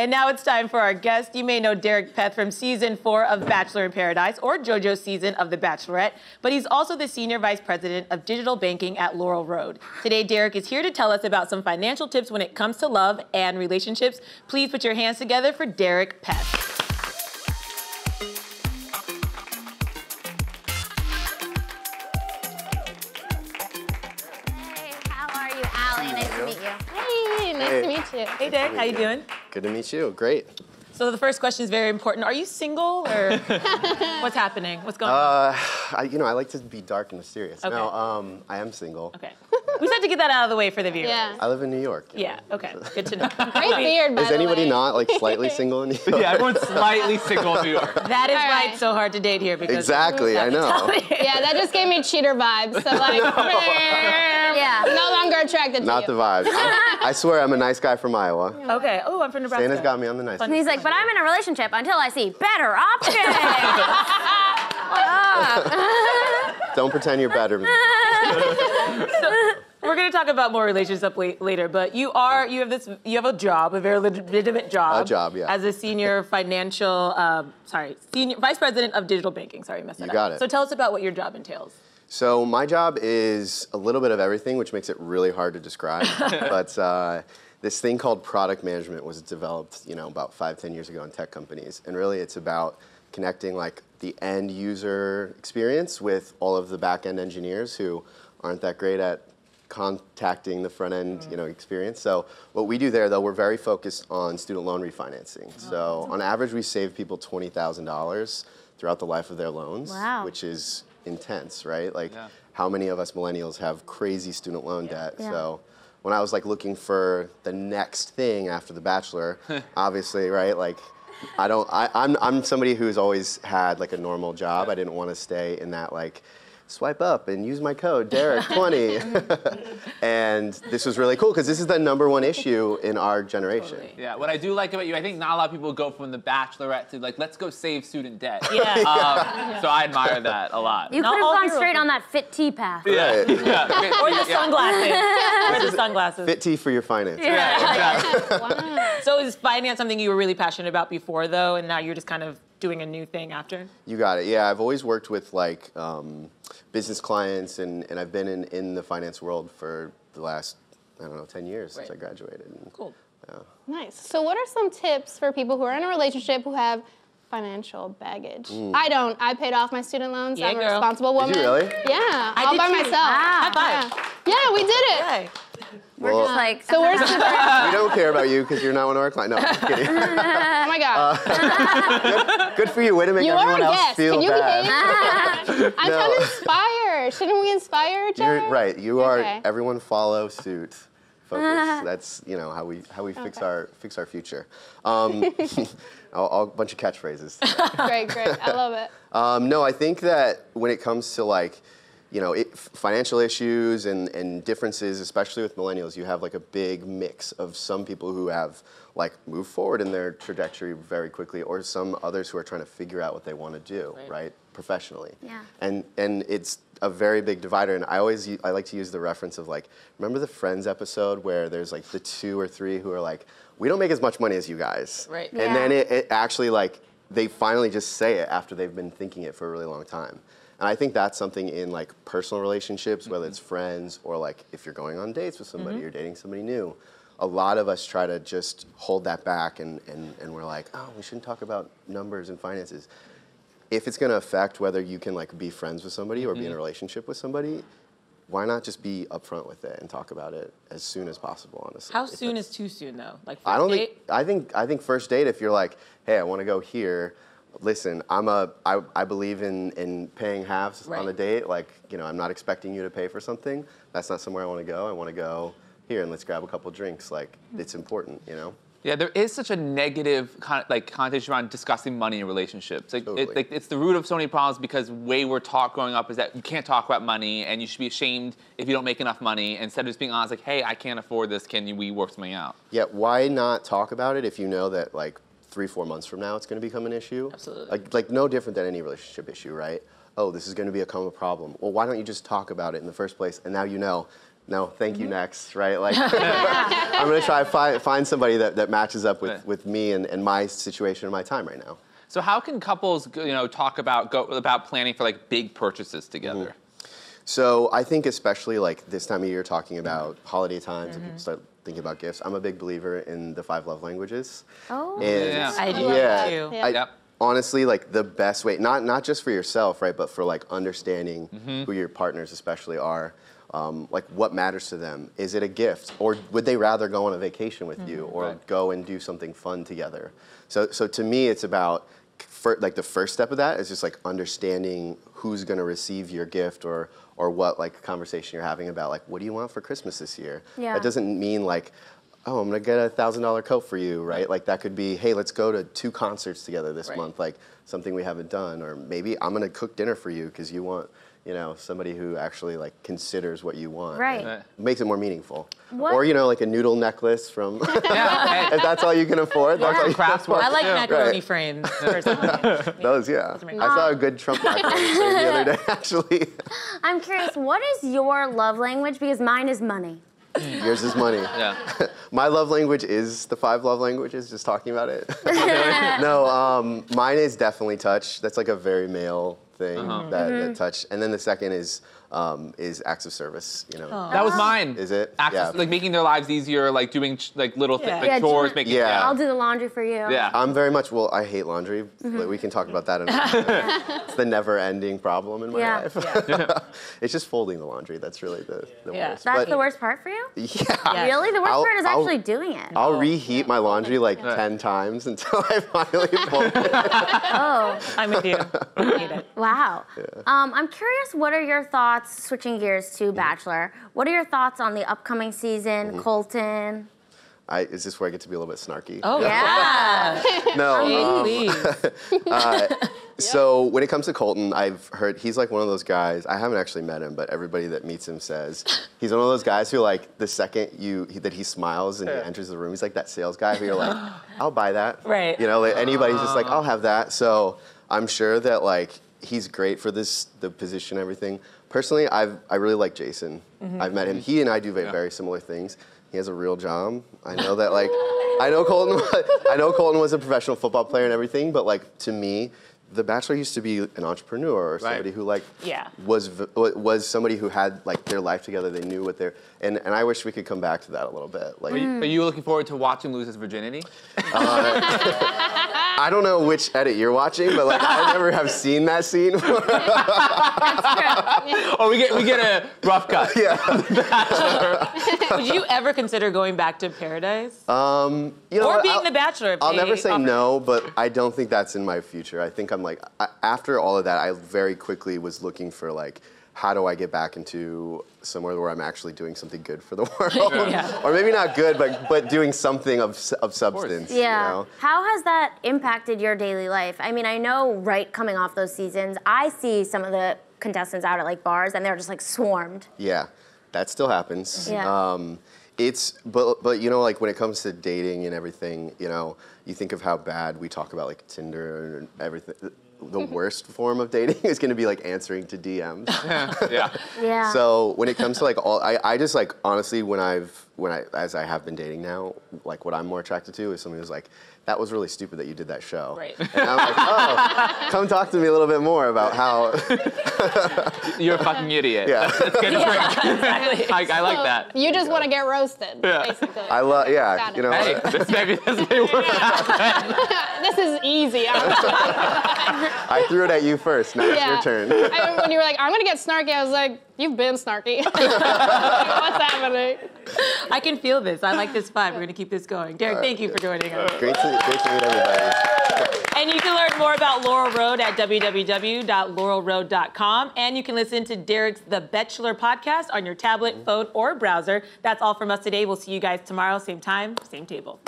And now it's time for our guest. You may know Derek Peth from season 4 of Bachelor in Paradise or JoJo's season of The Bachelorette, but he's also the Senior Vice President of Digital Banking at Laurel Road. Today, Derek is here to tell us about some financial tips when it comes to love and relationships. Please put your hands together for Derek Peth. Nice to meet you. Hey, Derek, how you doing? Good to meet you. Great. So the first question is very important. Are you single or what's happening? What's going on? I like to be dark and mysterious. Okay. No, I am single. Okay. We just had to get that out of the way for the viewers. Yeah. I live in New York. Yeah, okay. Good to know. Great beard, by the way. Is anybody not like slightly single in New York? Yeah, everyone's slightly single in New York. That is All why right. it's so hard to date here because Exactly, I know. Yeah, that just gave me cheater vibes. So like, yeah, no longer attracted to Not you. the vibe. I swear I'm a nice guy from Iowa. Okay. Oh, I'm from Nebraska. Santa's got me on the nice And he's like, but I'm in a relationship until I see better options. Don't pretend you're better than me. We're going to talk about more relationships later, but you have a job, a very legitimate job. A job, yeah. As a senior senior vice president of digital banking. Sorry, I messed that up. You got it. So tell us about what your job entails. So my job is a little bit of everything, which makes it really hard to describe. But this thing called product management was developed, about 5-10 years ago in tech companies. And really it's about connecting like the end user experience with all of the back end engineers who aren't that great at contacting the front end experience. So what we do there, though, we're very focused on student loan refinancing. So on average, we save people $20,000 throughout the life of their loans, which is intense, right? Like how many of us millennials have crazy student loan debt? So when I was like looking for the next thing after The Bachelor, obviously, right? Like I'm somebody who's always had like a normal job. I didn't want to stay in that like swipe up and use my code, Derek 20. And this was really cool because this is the #1 issue in our generation. Totally. Yeah, what I do like about you, I think not a lot of people go from The Bachelorette to like, let's go save student debt. Yeah. So I admire that a lot. You could have gone straight on that fit tea path. Yeah. Right. Yeah. Or the sunglasses. Or the sunglasses. Fit tea for your finance. Yeah, exactly. Wow. So is finance something you were really passionate about before, though, and now you're just kind of doing a new thing after? You got it. Yeah, I've always worked with like business clients, and I've been in the finance world for the last, 10 years since I graduated. Cool. Yeah. Nice. So what are some tips for people who are in a relationship who have financial baggage? I don't. I paid off my student loans. Yeah, I'm a girl. responsible woman. Did you really? Yeah, I all did by too. myself. High five. Yeah, we did it. Hey. We're just like, So we're super. We don't care about you because you're not one of our clients. No, I'm kidding. Oh my God. Good for you. Way to make You are everyone a else guest. feel Can you bad. behave? I'm trying to inspire. Shouldn't we inspire each other? You're right. You are. Okay. Everyone follow suit. Focus. That's how we fix our future. A bunch of catchphrases. Great. I love it. No, I think that when it comes to like, financial issues and differences, especially with millennials, you have like a big mix of some people who have like moved forward in their trajectory very quickly, or some others who are trying to figure out what they want to do, right, professionally. Yeah. And it's a very big divider, and I like to use the reference of like, remember the Friends episode where there's like the 2 or 3 who are like, we don't make as much money as you guys. Right. And then it actually like, they finally just say it after they've been thinking it for a really long time. And I think that's something in like personal relationships, whether it's friends or like if you're going on dates with somebody, you're dating somebody new. A lot of us try to just hold that back and we're like, oh, we shouldn't talk about numbers and finances. If it's gonna affect whether you can like be friends with somebody or be in a relationship with somebody, why not just be upfront with it and talk about it as soon as possible, honestly. How soon is too soon, though? Like first I don't date? think, I think first date, if you're like, hey, I wanna go here, listen, I believe in paying halves on a date. Like, I'm not expecting you to pay for something. That's not somewhere I want to go. I want to go here and let's grab a couple drinks. Like, it's important, Yeah, there is such a negative connotation around discussing money in relationships. Like, Totally. it's the root of so many problems because the way we're taught growing up is that you can't talk about money and you should be ashamed if you don't make enough money. Instead of just being honest, like, hey, I can't afford this. Can we work something out? Yeah, why not talk about it if you know that like 3-4 months from now it's going to become an issue? Absolutely. Like no different than any relationship issue, right? Oh, this is going to become a problem. Well, why don't you just talk about it in the first place? And now no, thank you, next, right? Like, I'm gonna try to find somebody that matches up with me and my situation and my time right now. So how can couples, talk about planning for like big purchases together? So I think especially like this time of year, talking about holiday times and people start thinking about gifts. I'm a big believer in the 5 love languages. Oh, and I do that too. Yeah. Honestly, like the best way, not just for yourself, right, but for like understanding who your partners especially are, like what matters to them. Is it a gift, or would they rather go on a vacation with you, or go and do something fun together? So to me, it's about like the first step of that is just like understanding who's going to receive your gift, or what like conversation you're having about like what do you want for Christmas this year. Yeah. That doesn't mean like, oh, I'm gonna get a $1,000 coat for you, right? Like that could be, hey, let's go to 2 concerts together this month, like something we haven't done, or maybe I'm gonna cook dinner for you because you want, somebody who actually like considers what you want. Right. It makes it more meaningful. What? Or like a noodle necklace from, Yeah. if that's all you can afford. That's all you can Crafts work. afford. I like Yeah. macaroni frames personally. Those, yeah. I saw a good Trump macaroni frame the other day, actually. I'm curious, what is your love language? Because mine is money. Yours is money. Yeah. My love language is the 5 love languages, just talking about it. No, mine is definitely touch. That's like a very male thing, that touch. And then the second is acts of service, That was mine. Is it? Access, like making their lives easier, like doing like little things, Yeah. like chores, Yeah, making. Yeah. I'll do the laundry for you. Yeah. I'm very much, I hate laundry. But we can talk about that another time. It's the never-ending problem in my life. It's just folding the laundry. That's really the worst. That's But- the worst part for you? Yeah. Really? The worst part is I'll- actually doing it. I'll reheat my laundry like 10 times until I finally fold it. Oh, I'm with you. I hate it. wow. I'm curious, what are your thoughts, switching gears to Bachelor, what are your thoughts on the upcoming season, Colton? Is this where I get to be a little bit snarky? Oh, Yeah. No. please. So when it comes to Colton, I've heard he's like one of those guys. I haven't actually met him, but everybody that meets him says he's one of those guys who like the second that he smiles and he enters the room, he's like that sales guy who you're like, I'll buy that. Right. Like anybody's just like, I'll have that. So I'm sure that like he's great for the position and everything. Personally, I really like Jason. I've met him. He and I do very similar things. He has a real job. I know that like, I know Colton was a professional football player and everything, but like to me, The Bachelor used to be an entrepreneur or somebody who like was somebody who had like their life together. They knew what they're and I wish we could come back to that a little bit. Like, Are you looking forward to watching him lose his virginity? I don't know which edit you're watching, but like I never have seen that scene. Or we get a rough cut. Yeah. Would you ever consider going back to Paradise? Or being The Bachelor? I'll never say no, but I don't think that's in my future. I think I'm like, after all of that, I very quickly was looking for like, how do I get back into somewhere where I'm actually doing something good for the world? Or maybe not good, but doing something of substance. Yeah. How has that impacted your daily life? I mean, I know Mm-hmm. coming off those seasons, I see some of the contestants out at like bars and they're just like swarmed. Yeah. That still happens. Yeah. But like when it comes to dating and everything, you think of how bad we talk about like Tinder and everything. The worst form of dating is going to be like answering to DMs. Yeah. So when it comes to like I just like honestly as I have been dating now, like what I'm more attracted to is somebody who's like, that was really stupid that you did that show. Right. And I'm like, oh, come talk to me a little bit more about how. You're a fucking idiot. Yeah. That's good to drink. I like that. You just want to get roasted, basically. I love, yeah, Got it. you know. Hey, this may work out. This is easy. I threw it at you first. Now it's your turn. When you were like, I'm gonna get snarky, I was like, you've been snarky. What's happening? I can feel this. I like this vibe. We're going to keep this going. Derek, thank you for joining us. Great to meet everybody. And you can learn more about Laurel Road at www.laurelroad.com. And you can listen to Derek's The Bachelor podcast on your tablet, phone, or browser. That's all from us today. We'll see you guys tomorrow, same time, same table.